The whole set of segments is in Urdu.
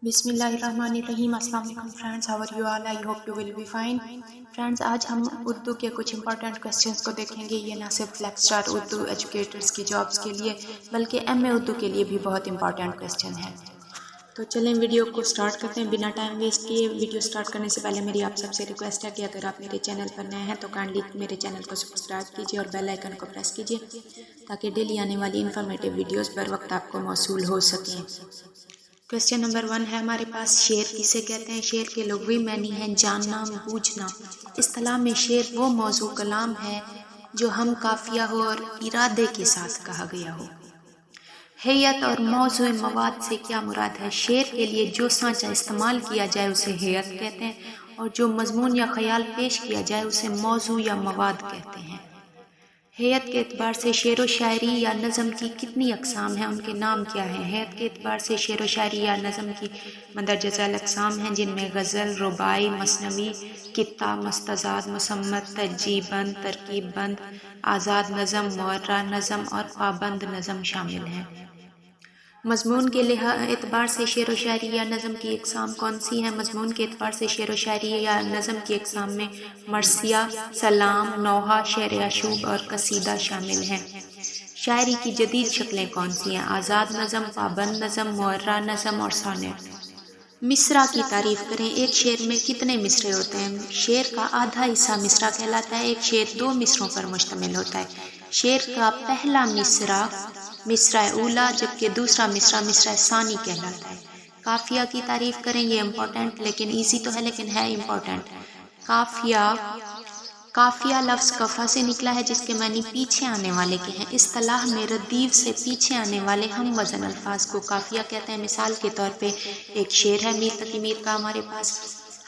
بسم اللہ الرحمن الرحیم۔ السلام علیکم friends, how are you all? I hope you will be fine. Friends, آج ہم اردو کے کچھ امپورٹنٹ کوسچنس کو دیکھیں گے۔ یہ نہ صرف فلیکس اسٹار اردو ایجوکیٹرز کی جابس کے لیے بلکہ ایم اے اردو کے لیے بھی بہت امپورٹنٹ کوسچن ہے۔ تو چلیں ویڈیو کو سٹارٹ کرتے ہیں بنا ٹائم ویسٹ کیے۔ ویڈیو سٹارٹ کرنے سے پہلے میری آپ سب سے ریکویسٹ ہے کہ اگر آپ میرے چینل پر نئے ہیں تو کائنڈلی میرے چینل کو سبسکرائب کیجیے اور بیل آئیکن کو پریس کیجیے تاکہ ڈیلی آنے والی انفارمیٹیو ویڈیوز بر وقت آپ کو موصول ہو سکیں۔ کوسچن نمبر 1 ہے ہمارے پاس، شعر کسے کہتے ہیں؟ شعر کے لغوی معنی ہیں جاننا، بوجھنا۔ اصطلاح میں شعر وہ موضوع کلام ہے جو ہم قافیہ ہو اور ارادے کے ساتھ کہا گیا ہو۔ ہیئت اور موضوع مواد سے کیا مراد ہے؟ شعر کے لیے جو سانچہ استعمال کیا جائے اسے ہیئت کہتے ہیں اور جو مضمون یا خیال پیش کیا جائے اسے موضوع یا مواد کہتے ہیں۔ ہیئت کے اعتبار سے شعر و شاعری یا نظم کی کتنی اقسام ہیں؟ ان کے نام کیا ہیں؟ ہیئت کے اعتبار سے شعر و شاعری یا نظم کی مندرجہ ذیل اقسام ہیں جن میں غزل، رباعی، مثنوی، قطعہ، مستزاد، مصمت، تہجی بند، ترکیب بند، آزاد نظم، معرہ نظم اور پابند نظم شامل ہیں۔ مضمون کے اعتبار سے شعر و شاعری یا نظم کی اقسام کون سی ہیں؟ مضمون کے اعتبار سے شعر و شاعری یا نظم کی اقسام میں مرثیہ، سلام، نوحہ، شعر آشوب اور قصیدہ شامل ہیں۔ شاعری کی جدید شکلیں کون سی ہیں؟ آزاد نظم، پابند نظم، معرہ نظم اور سونیٹ۔ مصرع کی تعریف کریں۔ ایک شعر میں کتنے مصرعے ہوتے ہیں؟ شعر کا آدھا حصہ مصرع کہلاتا ہے۔ ایک شعر 2 مصرعوں پر مشتمل ہوتا ہے۔ شعر کا پہلا مصرع مصرع اولا جبکہ دوسرا مصرع ثانی کہلاتا ہے۔ قافیہ کی تعریف کریں۔ یہ امپورٹنٹ لیکن ایزی تو ہے لیکن ہے امپورٹنٹ۔ قافیہ لفظ قفا سے نکلا ہے جس کے معنی پیچھے آنے والے کے ہیں۔ اصطلاح میں ردیف سے پیچھے آنے والے ہم وزن الفاظ کو قافیہ کہتے ہیں۔ مثال کے طور پہ ایک شعر ہے میر تقی میر کا ہمارے پاس،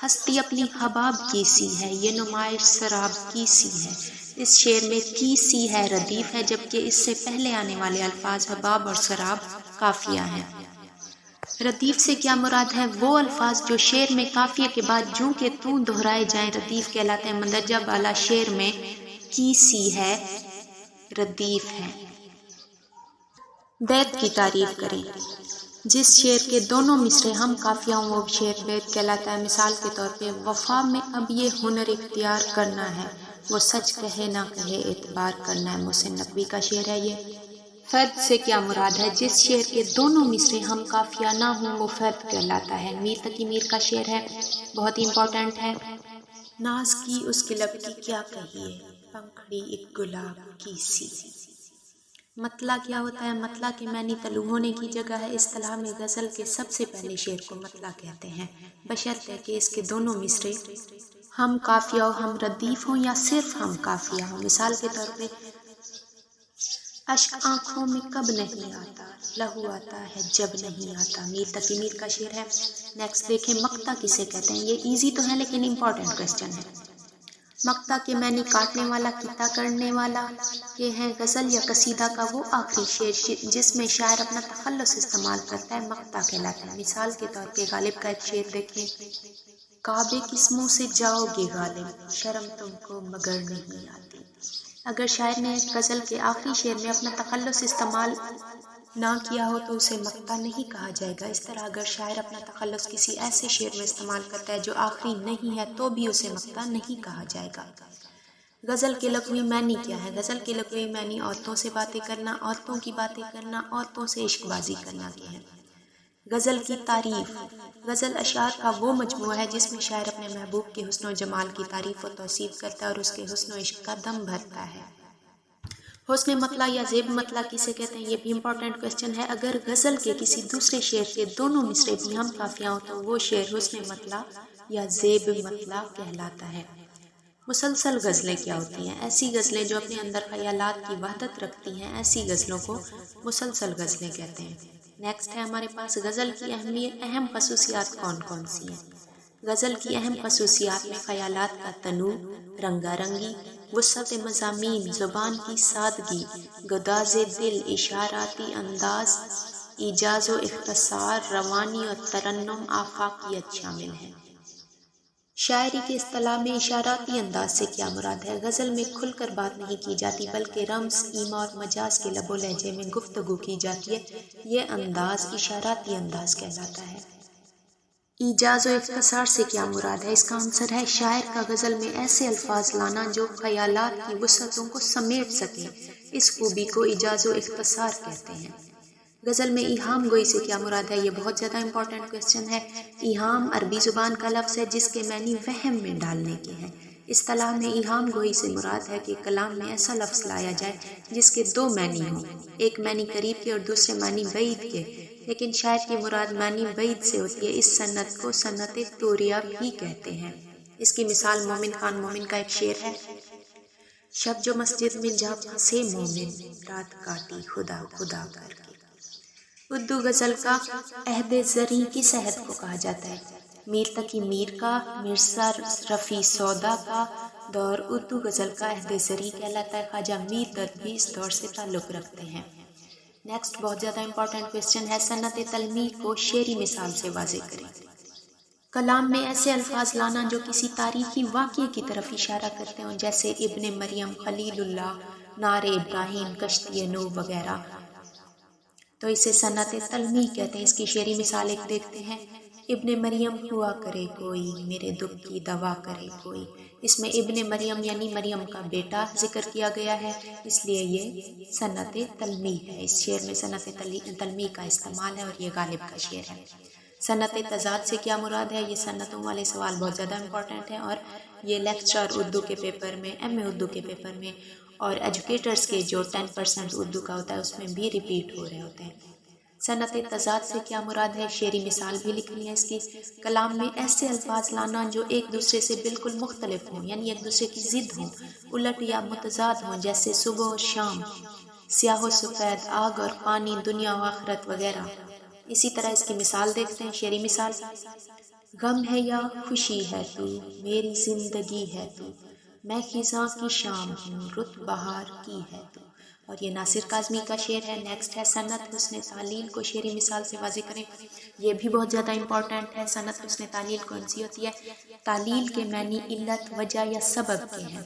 ہستی اپنی حباب کی سی ہے، یہ نمائش سراب کی سی ہے۔ اس شعر میں کی سی ہے ردیف ہے جبکہ اس سے پہلے آنے والے الفاظ حباب اور سراب قافیہ ہیں۔ ردیف سے کیا مراد ہے؟ وہ الفاظ جو شعر میں قافیے کے بعد جوں کہ توں دہرائے جائیں ردیف کہلاتے ہیں۔ مندرجہ بالا شعر میں کی سی ہے ردیف ہے۔ بیت کی تعریف کریں۔ جس شعر کے دونوں مصرعے ہم قافیہ ہوں وہ شعر بیت کہلاتا ہے۔ مثال کے طور پہ وفا میں اب یہ ہنر اختیار کرنا ہے، وہ سچ کہے نہ کہے اعتبار کرنا ہے۔ محسن نقوی کا شعر ہے یہ۔ فرد سے کیا مراد ہے؟ جس شعر کے دونوں مصرعے ہم قافیہ نہ ہوں وہ فرد کہلاتا ہے۔ میر تقی میر کا شعر ہے، بہت ہی امپورٹنٹ ہے۔ ناز کی اس کی لب کی کیا کہیے، پنکھڑی ایک گلاب کی سی۔ مطلع کیا ہوتا ہے؟ مطلع کے معنی طلوع ہونے کی جگہ ہے۔ اصطلاح میں غزل کے سب سے پہلے شعر کو مطلع کہتے ہیں بشرطے کہ اس کے دونوں مصرعے ہم قافیہ ہو، ہم ردیف ہوں یا صرف ہم قافیہ ہوں۔ مثال کے طور پہ اشک آنکھوں میں کب نہیں آتا، لہو آتا ہے جب نہیں آتا۔ میر تقی میر کا شعر ہے۔ نیکسٹ دیکھیں مقطع کسے کہتے ہیں؟ یہ ایزی تو ہے لیکن امپورٹنٹ کوسچن ہے۔ مقطع کے معنی کاٹنے والا، قطع کرنے والا کے ہیں۔ غزل یا قصیدہ کا وہ آخری شعر جس میں شاعر اپنا تخلص استعمال کرتا ہے مقطع کہلاتا ہے۔ مثال کے طور پہ غالب کا ایک شعر دیکھیں، کعبے کس منہ سے جاؤ گے غالب، شرم تم کو مگر نہیں آتی۔ اگر شاعر نے غزل کے آخری شعر میں اپنا تخلص استعمال نہ کیا ہو تو اسے مقطع نہیں کہا جائے گا۔ اس طرح اگر شاعر اپنا تخلص کسی ایسے شعر میں استعمال کرتا ہے جو آخری نہیں ہے تو بھی اسے مقطع نہیں کہا جائے گا۔ غزل کے لغوی معنی کیا ہے؟ غزل کے لغوی معنی عورتوں سے باتیں کرنا، عورتوں کی باتیں کرنا، عورتوں سے عشق بازی کرنا کے ہیں۔ غزل کی تعریف۔ غزل اشعار کا وہ مجموعہ ہے جس میں شاعر اپنے محبوب کے حسن و جمال کی تعریف و توصیف کرتا ہے اور اس کے حسن و عشق کا دم بھرتا ہے۔ حسن مطلع یا زیب مطلع کسے کہتے ہیں؟ یہ بھی امپورٹنٹ کوسچن ہے۔ اگر غزل کے کسی دوسرے شعر کے دونوں مصرعے بھی ہم قافیہ ہوں تو وہ شعر حسن مطلع یا زیب مطلع کہلاتا ہے۔ مسلسل غزلیں کیا ہوتی ہیں؟ ایسی غزلیں جو اپنے اندر خیالات کی وحدت رکھتی ہیں، ایسی غزلوں کو مسلسل غزلیں کہتے ہیں۔ نیکسٹ ہے ہمارے پاس غزل کی اہم خصوصیات کون کون سی ہیں؟ غزل کی اہم خصوصیات میں خیالات کا تنوع، رنگا رنگی، وسعت مضامین، زبان کی سادگی، گداز دل، اشاراتی انداز، ایجاز و اختصار، روانی اور ترنم، آفاقیت شامل ہیں۔ شاعری کے اصطلاح میں اشاراتی انداز سے کیا مراد ہے؟ غزل میں کھل کر بات نہیں کی جاتی بلکہ رمز، ایما اور مجاز کے لب و لہجے میں گفتگو کی جاتی ہے۔ یہ انداز اشاراتی انداز کہلاتا ہے۔ ایجاز و اختصار سے کیا مراد ہے؟ اس کا آنسر ہے شاعر کا غزل میں ایسے الفاظ لانا جو خیالات کی وسعتوں کو سمیٹ سکیں، اس خوبی کو ایجاز و اختصار کہتے ہیں۔ غزل میں ایہام گوئی سے کیا مراد ہے؟ یہ بہت زیادہ امپورٹنٹ کویسچن ہے۔ ایہام عربی زبان کا لفظ ہے جس کے معنی وہم میں ڈالنے کے ہیں۔ اصطلاح میں ایہام گوئی سے مراد ہے کہ کلام میں ایسا لفظ لایا جائے جس کے دو معنی ہوں، ایک معنی قریب کے اور دوسرے معنی بعید کے، لیکن شاعر کی مراد معنی بعید سے ہوتی ہے۔ اس صنعت کو صنعت طوریہ بھی کہتے ہیں۔ اس کی مثال مومن خان مومن کا ایک شعر ہے: شب جو مسجد میں جا پھنسے مومن، رات کاٹی خدا خدا کر کے۔ اردو غزل کا عہد زریں کس عہد کو کہا جاتا ہے؟ میر تقی میر کا، مرزا رفیع سودا کا دور اردو غزل کا عہد زریں کہلاتا ہے۔ خواجہ میر دردوی اس دور سے تعلق رکھتے ہیں۔ نیکسٹ بہت زیادہ امپورٹنٹ کویسچن ہے، صنعت تلمیح کو شعری مثال سے واضح کریں۔ کلام میں ایسے الفاظ لانا جو کسی تاریخی واقعے کی طرف اشارہ کرتے ہوں، جیسے ابن مریم، خلیل اللہ، نار ابراہیم، کشتی نوح وغیرہ، تو اسے صنعت تلمیح کہتے ہیں۔ اس کی شعری مثال ایک دیکھتے ہیں: ابن مریم ہوا کرے کوئی، میرے دکھ کی دوا کرے کوئی۔ اس میں ابن مریم یعنی مریم کا بیٹا ذکر کیا گیا ہے، اس لیے یہ صنعت تلمیح ہے۔ اس شعر میں صنعت تلمیح کا استعمال ہے اور یہ غالب کا شعر ہے۔ صنعت تضاد سے کیا مراد ہے؟ یہ صنعتوں والے سوال بہت زیادہ امپورٹنٹ ہیں اور یہ لیکچرر اردو کے پیپر میں، ایم اے اردو کے پیپر میں اور ایجوکیٹرز کے جو 10% اردو کا ہوتا ہے اس میں بھی ریپیٹ ہو رہے ہوتے ہیں۔ صنعت تضاد سے کیا مراد ہے؟ شعری مثال بھی لکھنی ہے اس کی: کلام میں ایسے الفاظ لانا جو ایک دوسرے سے بالکل مختلف ہوں، یعنی ایک دوسرے کی ضد ہوں، الٹ یا متضاد ہوں، جیسے صبح اور شام، سیاہ و سفید، آگ اور پانی، دنیا و آخرت وغیرہ۔ اسی طرح اس کی مثال دیکھتے ہیں، شعری مثال: غم ہے یا خوشی ہے تو، میری زندگی ہے تو، میں خزاں کی شام ہوں، رت بہار کی ہے تو۔ اور یہ ناصر کاظمی کا شعر ہے۔ نیکسٹ ہے صنعت حسن تعلیل کو شعری مثال سے واضح کریں۔ یہ بھی بہت زیادہ امپورٹنٹ ہے۔ صنعت حسن تعلیل کون سی ہوتی ہے؟ تعلیل کے معنی علت، وجہ یا سبب کے ہیں۔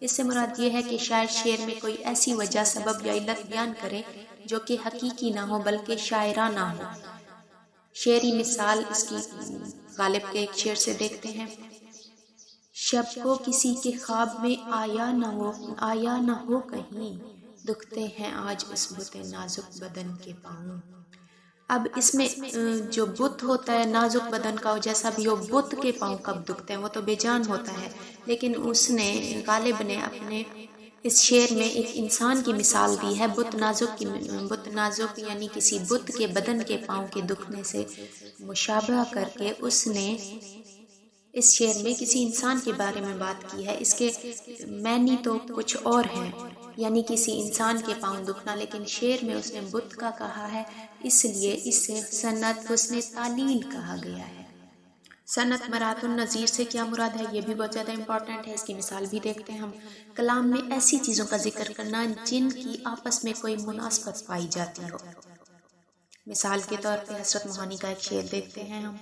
اس سے مراد یہ ہے کہ شاعر شعر میں کوئی ایسی وجہ، سبب یا علت بیان کرے جو کہ حقیقی نہ ہو بلکہ شاعرانہ ہو۔ شعری مثال اس کی غالب کے ایک شعر سے دیکھتے ہیں: شب کو کسی کے خواب میں آیا نہ ہو کہیں، دکھتے ہیں آج اس بت نازک بدن کے پاؤں۔ اب اس میں جو بت ہوتا ہے نازک بدن کا، جیسا بھی ہو، بت کے پاؤں کب دکھتے ہیں؟ وہ تو بے جان ہوتا ہے، لیکن اس نے، غالب نے اپنے اس شعر میں ایک انسان کی مثال دی ہے، بت نازک یعنی کسی بت کے بدن کے پاؤں کے دکھنے سے مشابہہ کر کے اس نے اس شعر میں کسی انسان کے بارے میں بات کی ہے۔ اس کے معنی تو کچھ اور ہیں، یعنی کسی انسان کے پاؤں دکھنا، لیکن شعر میں اس نے بت کا کہا ہے، اس لیے اسے صنعت حسن تعلیل کہا گیا ہے۔ صنعت مرات النظیر سے کیا مراد ہے؟ یہ بھی بہت زیادہ امپورٹنٹ ہے۔ اس کی مثال بھی دیکھتے ہیں ہم: کلام میں ایسی چیزوں کا ذکر کرنا جن کی آپس میں کوئی مناسبت پائی جاتی ہو۔ مثال کے طور پہ حسرت موہانی کا ایک شعر دیکھتے ہیں ہم: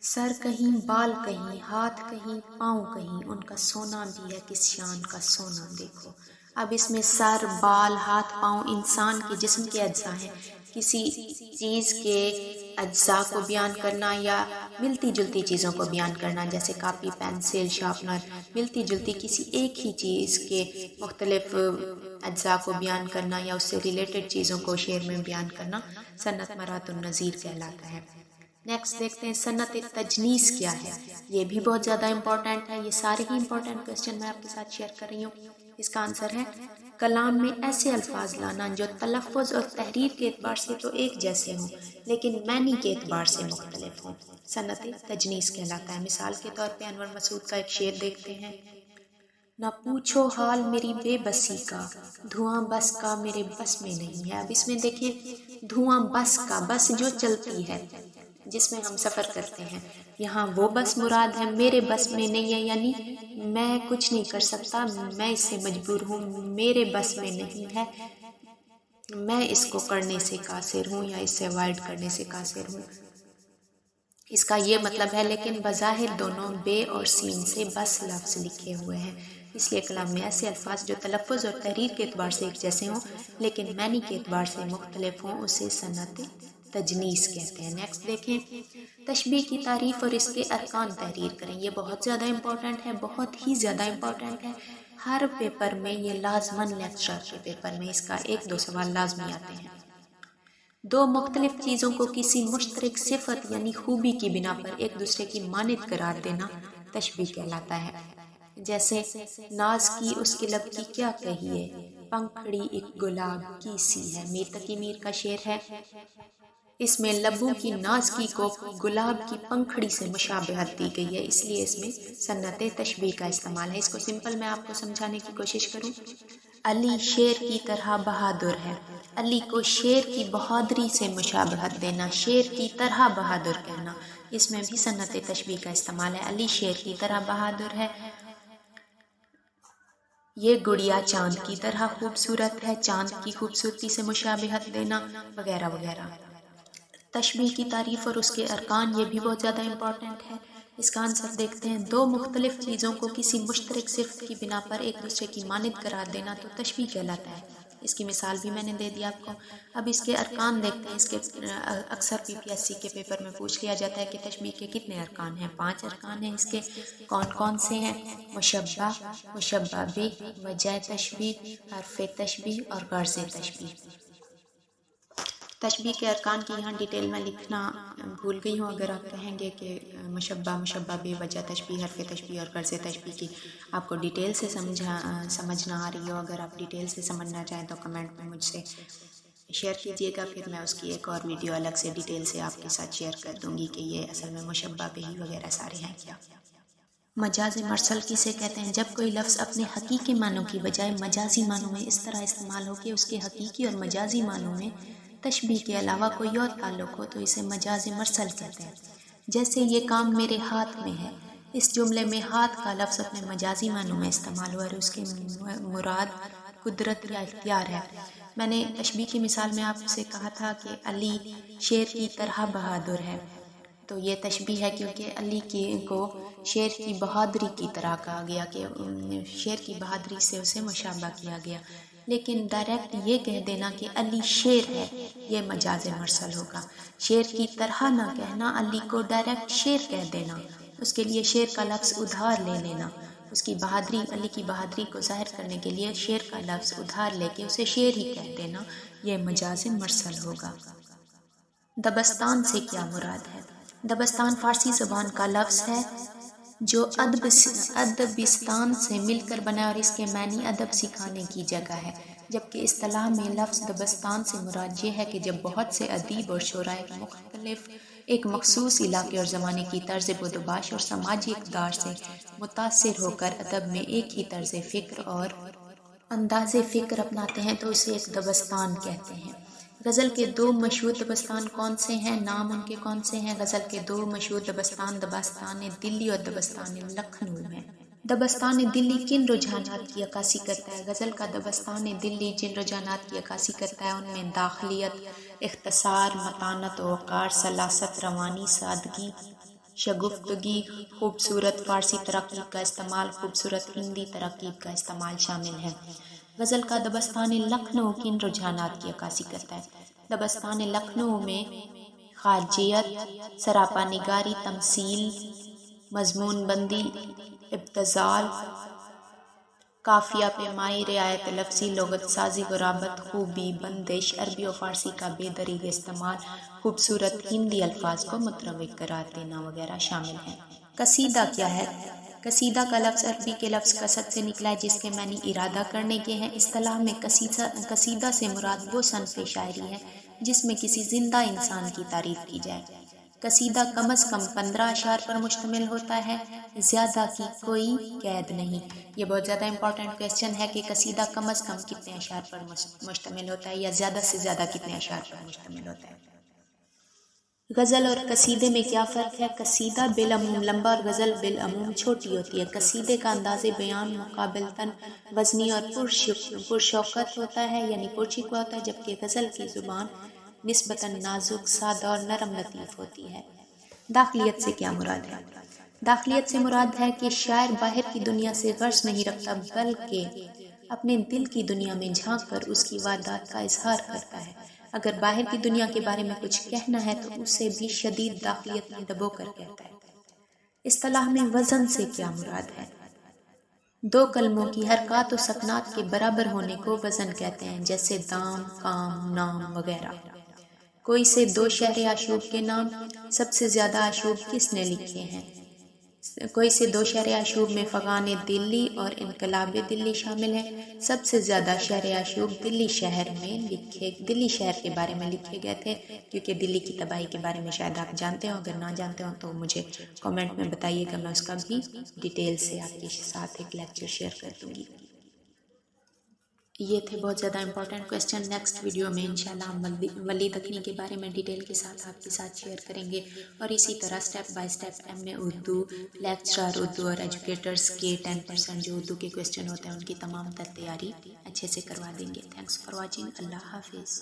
سر کہیں بال کہیں، ہاتھ کہیں پاؤں کہیں، ان کا سونا بھی ہے کس شان کا سونا دیکھو۔ اب اس میں سر، بال، ہاتھ، پاؤں انسان کے جسم کے اجزاء ہیں۔ کسی چیز کے اجزاء کو بیان کرنا یا ملتی جلتی چیزوں کو بیان کرنا، جیسے کاپی، پینسل، شارپنر، ملتی جلتی کسی ایک ہی چیز کے مختلف اجزاء کو بیان کرنا یا اس سے ریلیٹڈ چیزوں کو شعر میں بیان کرنا، صنعت مرات النظیر کہلاتا ہے۔ نیکسٹ دیکھتے ہیں صنعت تجنیس کیا ہے؟ یہ بھی بہت زیادہ امپورٹنٹ ہے۔ یہ سارے ہی امپورٹنٹ کویسچن میں آپ کے ساتھ شیئر کر رہی ہوں۔ اس کا آنسر ہے کلام میں ایسے الفاظ لانا جو تلفظ اور تحریر کے اعتبار سے تو ایک جیسے ہوں لیکن معنی کے اعتبار سے مختلف ہوں، صنعت تجنیس کہلاتا ہے۔ مثال کے طور پہ انور مسعود کا ایک شعر دیکھتے ہیں: نہ پوچھو حال میری بے بسی کا، دھواں بس کا میرے بس میں نہیں ہے۔ اب اس میں دیکھیں، دھواں بس کا، بس جو چلتی ہے جس میں ہم سفر کرتے ہیں، یہاں وہ بس مراد ہے، میرے بس میں نہیں ہے، یعنی میں کچھ نہیں کر سکتا، میں اس سے مجبور ہوں، میرے بس میں نہیں ہے، میں اس کو کرنے سے قاصر ہوں یا اس سے اوائڈ کرنے سے قاصر ہوں۔ اس کا یہ مطلب ہے، لیکن بظاہر دونوں بے اور سین سے بس لفظ لکھے ہوئے ہیں، اس لیے کلام میں ایسے الفاظ جو تلفظ اور تحریر کے اعتبار سے ایک جیسے ہوں لیکن معنی کے اعتبار سے مختلف ہوں، اسے صنعت تجنیس کہتے ہیں۔ نیکسٹ دیکھیں، تشبیہ کی تعریف اور اس کے ارکان تحریر کریں۔ یہ بہت زیادہ امپورٹنٹ ہے، بہت ہی زیادہ امپورٹنٹ ہے۔ ہر پیپر میں یہ لازماً لیکچر کے پیپر میں اس کا 1-2 سوال لازمی آتے ہیں۔ دو مختلف چیزوں کو کسی مشترک صفت یعنی خوبی کی بنا پر ایک دوسرے کی مانند قرار دینا تشبیہ کہلاتا ہے۔ جیسے ناز کی اس کے لب کی کیا کہیے، پنکھڑی ایک گلاب کی سی ہے۔ میر تقی میر کا شعر ہے، اس میں لبوں کی ناز کی کو گلاب کی پنکھڑی سے مشابہت دی گئی ہے، اس لیے اس میں صنعت تشبیہ کا استعمال ہے۔ اس کو سمپل میں آپ کو سمجھانے کی کوشش کروں۔ علی شیر کی طرح بہادر ہے۔ علی کو شیر کی بہادری سے مشابہت دینا، شیر کی طرح بہادر کہنا، اس میں بھی صنعت تشبیہ کا استعمال ہے۔ علی شیر کی طرح بہادر ہے، یہ گڑیا چاند کی طرح خوبصورت ہے، چاند کی خوبصورتی سے مشابہت دینا وغیرہ وغیرہ۔ تشبیہ کی تعریف اور اس کے ارکان، یہ بھی بہت زیادہ امپورٹنٹ ہے۔ اس کا آنسر دیکھتے ہیں۔ دو مختلف چیزوں کو کسی مشترک صفت کی بنا پر ایک دوسرے کی مانند قرار دینا تو تشبیہ کہلاتا ہے۔ اس کی مثال بھی میں نے دے دی آپ کو۔ اب اس کے ارکان دیکھتے ہیں۔ اس کے اکثر PPSC کے پیپر میں پوچھ لیا جاتا ہے کہ تشبیہ کے کتنے ارکان ہیں؟ 5 ارکان ہیں اس کے۔ کون کون سے ہیں؟ مشبہ، مشبہ بھی، وجہ تشبیہ، حرف تشبیہ اور غرض تشبیہ۔ تشبیہ کے ارکان کی یہاں ڈیٹیل میں لکھنا بھول گئی ہوں۔ اگر آپ کہیں گے کہ مشبہ، مشبہ بھی، وجہ تشبیہ، حرف تشبیہ اور غرض تشبیہ کی آپ کو ڈیٹیل سے سمجھنا آ رہی ہو، اگر آپ ڈیٹیل سے سمجھنا چاہیں تو کمنٹ میں مجھ سے شیئر کیجیے گا، پھر میں اس کی ایک اور ویڈیو الگ سے ڈیٹیل سے آپ کے ساتھ شیئر کر دوں گی کہ یہ اصل میں مشبہ بھی وغیرہ سارے ہیں کیا۔ مجاز مرسل کسے کہتے ہیں؟ جب کوئی لفظ اپنے حقیقی معنوں کی بجائے مجازی معنوں میں اس طرح استعمال ہو کہ اس کے حقیقی اور مجازی معنوں میں تشبیہ کے علاوہ کوئی اور تعلق ہو تو اسے مجاز مرسل کہتے ہیں۔ جیسے یہ کام میرے ہاتھ میں ہے، اس جملے میں ہاتھ کا لفظ اپنے مجازی معنوں میں استعمال ہوا اور اس کی مراد قدرت یا اختیار ہے۔ میں نے تشبیہ کی مثال میں آپ سے کہا تھا کہ علی شیر کی طرح بہادر ہے، تو یہ تشبیہ ہے کیونکہ علی کو شیر کی بہادری کی طرح کہا گیا کہ شیر کی بہادری سے اسے مشابہ کیا گیا۔ لیکن ڈائریکٹ یہ کہہ دینا کہ علی شیر ہے، یہ مجاز مرسل ہوگا۔ شیر کی طرح نہ کہنا، علی کو ڈائریکٹ شیر کہہ دینا، اس کے لیے شیر کا لفظ ادھار لے لینا، اس کی بہادری، علی کی بہادری کو ظاہر کرنے کے لیے شیر کا لفظ ادھار لے کے اسے شیر ہی کہہ دینا، یہ مجاز مرسل ہوگا۔ دبستان سے کیا مراد ہے؟ دبستان فارسی زبان کا لفظ ہے جو ادبستان سے مل کر بنا اور اس کے معنی ادب سکھانے کی جگہ ہے، جبکہ اصطلاح میں لفظ دبستان سے مراد یہ ہے کہ جب بہت سے ادیب اور شعراء مختلف ایک مخصوص علاقے اور زمانے کی طرز بدوباش اور سماجی اقدار سے متاثر ہو کر ادب میں ایک ہی طرز فکر اور انداز فکر اپناتے ہیں تو اسے ایک دبستان کہتے ہیں۔ غزل کے 2 مشہور دبستان کون سے ہیں؟ نام ان کے کون سے ہیں؟ غزل کے 2 مشہور دبستان دبستان دلی اور دبستان لکھنؤ ہیں۔ دبستان دلی کن رجحانات کی عکاسی کرتا ہے؟ غزل کا دبستان دلی جن رجحانات کی عکاسی کرتا ہے ان میں داخلیت، اختصار، متانت و وقار، سلاست، روانی، سادگی، شگفتگی، خوبصورت فارسی تراکیب کا استعمال، خوبصورت ہندی تراکیب کا استعمال شامل ہے۔ غزل کا دبستان لکھنؤ کن رجحانات کی عکاسی کرتا ہے؟ دبستان لکھنؤ میں خارجیت، سراپا نگاری، تمثیل، مضمون بندی، ابتذال، قافیہ پیمائی، رعایت لفظی، لغت سازی، غرابت، خوبی، بندش، عربی و فارسی کا بے دریغ استعمال، خوبصورت ہندی الفاظ کو متروک قرار دینا وغیرہ شامل ہیں۔ قصیدہ کیا ہے؟ قصیدہ کا لفظ عربی کے لفظ قصد سے نکلا ہے جس کے معنی ارادہ کرنے کے ہیں۔ اصطلاح میں قصیدہ سے مراد وہ صنف شاعری ہے جس میں کسی زندہ انسان کی تعریف کی جائے۔ قصیدہ کم از کم 15 اشعار پر مشتمل ہوتا ہے، زیادہ کی کوئی قید نہیں۔ یہ بہت زیادہ امپورٹنٹ کویسچن ہے کہ قصیدہ کم از کم کتنے اشعار پر مشتمل ہوتا ہے یا زیادہ سے زیادہ کتنے اشعار پر مشتمل ہوتا ہے۔ غزل اور قصیدے میں کیا فرق ہے؟ قصیدہ بالعموم لمبا اور غزل بالعموم چھوٹی ہوتی ہے۔ قصیدے کا انداز بیان مقابلتاً وزنی اور پرشوقت ہوتا ہے، یعنی پرشکوہ ہوتا ہے، جبکہ غزل کی زبان نسبتاً نازک، سادہ اور نرم لطیف ہوتی ہے۔ داخلیت سے کیا مراد ہے؟ داخلیت سے مراد ہے کہ شاعر باہر کی دنیا سے غرض نہیں رکھتا بلکہ اپنے دل کی دنیا میں جھانک کر اس کی واردات کا اظہار کرتا ہے۔ اگر باہر کی دنیا کے بارے میں کچھ کہنا ہے تو اسے بھی شدید داخلیت میں دبو کر کہتا ہے۔ اصطلاح میں وزن سے کیا مراد ہے؟ دو کلموں کی حرکات و سکنات کے برابر ہونے کو وزن کہتے ہیں، جیسے دام، کام، نام وغیرہ۔ کوئی سے دو شہر آشوب کے نام، سب سے زیادہ آشوب کس نے لکھے ہیں؟ کوئی سے دو شہر آشوب میں فغان دلی اور انقلاب دلی شامل ہیں۔ سب سے زیادہ شہر آشوب دلی شہر کے بارے میں لکھے گئے تھے، کیونکہ دلی کی تباہی کے بارے میں شاید آپ جانتے ہوں، اگر نہ جانتے ہوں تو مجھے کامنٹ میں بتائیے گا، میں اس کا بھی ڈیٹیل سے آپ کے ساتھ ایک لیکچر شیئر کر دوں گی۔ یہ تھے بہت زیادہ امپورٹنٹ کویسچن۔ نیکسٹ ویڈیو میں انشاءاللہ ہم ولی دکنی کے بارے میں ڈیٹیل کے ساتھ آپ کے ساتھ شیئر کریں گے، اور اسی طرح step by step M Urdu, lecturer Urdu اور ایجوکیٹرز کے 10% جو اردو کے کویسچن ہوتے ہیں ان کی تمام تر تیاری اچھے سے کروا دیں گے۔ Thanks for watching. اللہ حافظ۔